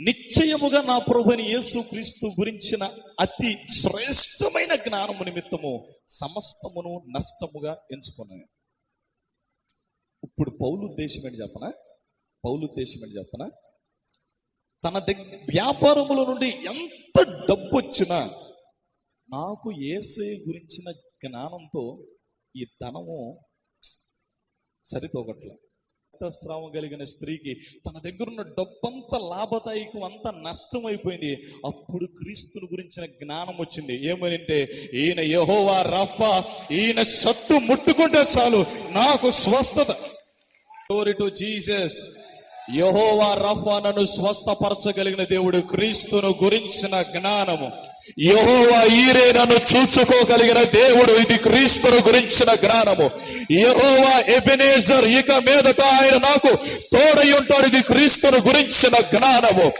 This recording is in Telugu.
నిశ్చయముగా నా ప్రభువైన యేసు క్రీస్తు గురించిన అతి శ్రేష్టమైన జ్ఞానము నిమిత్తము సమస్తమును నష్టముగా ఎంచుకున్నాను. ఇప్పుడు పౌలు ఉద్దేశం ఏంటి చెప్పనా? తన వ్యాపారముల నుండి ఎంత డబ్బు వచ్చినా నాకు యేసయ్య గురించిన జ్ఞానంతో ఈ ధనము సరితోగట్ల. రక్తస్రావం కలిగిన స్త్రీకి తన దగ్గర ఉన్న డబ్బంతా లాభదాయకం అంతా నష్టం అయిపోయింది. అప్పుడు క్రీస్తుని గురించిన జ్ఞానం వచ్చింది. ఏమనంటే, ఈయన యెహోవా రఫా, ఈయన షట్టు ముట్టుకుంటే చాలు నాకు స్వస్థత. Glory to Jesus. Jehovah Rapha, నన్ను స్వస్థపరచగలిగిన దేవుడు. క్రీస్తును గురించిన జ్ఞానము. యెహోవా ఈరే, నన్ను చూసుకోగలిగిన దేవుడు. ఇది క్రీస్తును గురించిన జ్ఞానము. యెహోవా ఎబెనేజర్, ఇక మీదట ఆయన నాకు తోడై ఉంటాడు. ఇది క్రీస్తును గురించిన జ్ఞానము.